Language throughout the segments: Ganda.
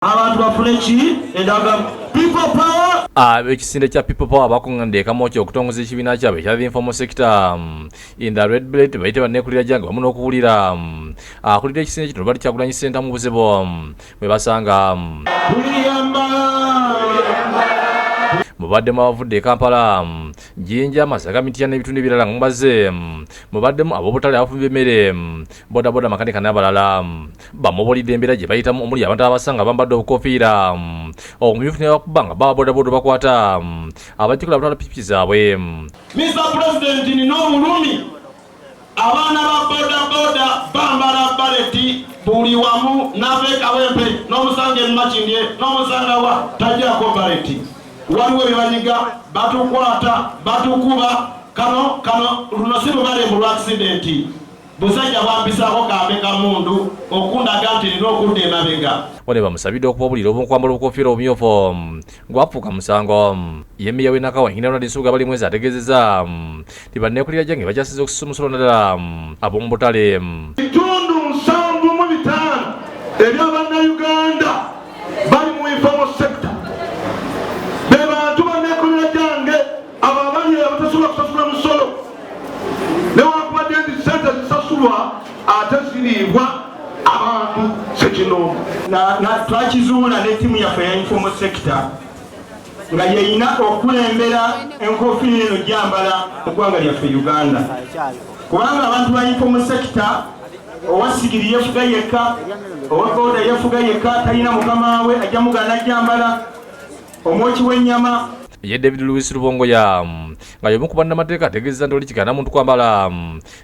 abantu bafuleki endaga people power ekisinde kya people power bakungande kamoki okutongoza ekibiina kyabwe ekya the informal sector in the red belt bayite bannekulira jange wamu n'okuwulira akulira ekisinde kino bali Kyagulanyi Center mu Buzibu bwe basanga mubaddemu abavudde e Kampala Jinja Masaka Mityana n'ebitundu ebirala mubaze mubaddemu ab'obutale abafumbye emmere bodaboda makanika n'abalala bamubulidde embeera gye bayitamu omuli abantu abasanga bambadde obukofiira omumyufu ne bakuba nga baba bodaboda bakwata abajjukira abutala pikipiki zaabwe. Mr. President nina obulumi abaana ba bodaboda bambala baleti buli wamu n'abekawempe n'omusanga emumakindye n'omusanga wa tajjako baleti waliwo bebanyiga batukwata batukuba kano luno si lubale mu accident busajja bwambisako kambe kamundu okundaga nti nina okudda emabega wale bamusabidde okubabulira obunkwambala obukofiira obumyufu ngwafuuka musango yemmeya w'enakawa Engina Ronald Nsubuga bali mwezi ategeezezza ti banneekulira jange bakyasiza okususumusula naddala ab'omu butale. Bitundu 75 eby'Abannayuganda bali mu informal sector bebantu banneekulira jange abo abali abatasobola kusasula musolo newankubadde nti sente zisasulwa ate ziriibwa abantu sekinomu twakizuula ne ttiimu yaffe ya informal sector nga yeyina okulembera enkofiira eno gyambala mu ggwanga lyaffe Uganda kubanga abantu ba informal sector owa sigiri yefuga yekka owa boda yefuga yekka talina mukama we ajja mugana gyambala omwoki w'ennyama ye David Louis Rubongoya nga y'omu ku bannamateeka ategeezezza nti oli kikaana muntu kwambala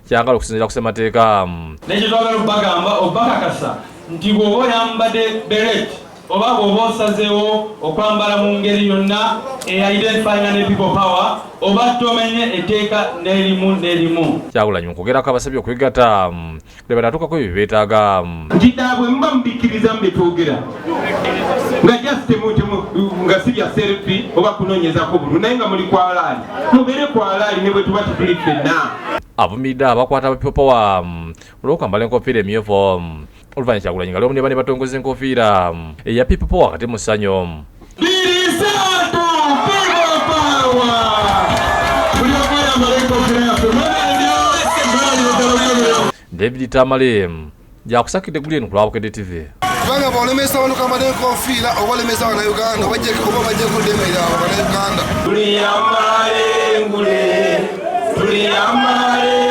kyagala okusinziira ku ssemateeka nekyo twagala okubagamba obakakasa nti bw'oba oyambadde beret oba bw'oba osazeewo okwambala mu ngeri yonna identifyinga ne people power oba tomenye etteeka n'erimu Kyagulanyi okwogerako abasabye okwegatta lwe batuukako ebyo beetaaga ntidaabwe muba mubikkiriza mu byetwogera nga nga si bya selfi oba kunoonyezako bulungi naye nga muli kwalaali mubeere kwalaali ne bwe tuba tutuli ffenna. avumiridde abakwata ba people power olw'okwambala enkofiira emyufu oluvannyuma Kyagulanyi nga lwomu ne bane batongoza enkofiira eya people power kati mu ssanyu. David Tamale jakusakidde guli eno ku Lwabukedde TV. Kubanga bwolemesa abantu kambala enkofiira oba olemesa Abannayuganda oba bajja kuddemerera Abannayuganda. Tuliyambale ngule tuliyambale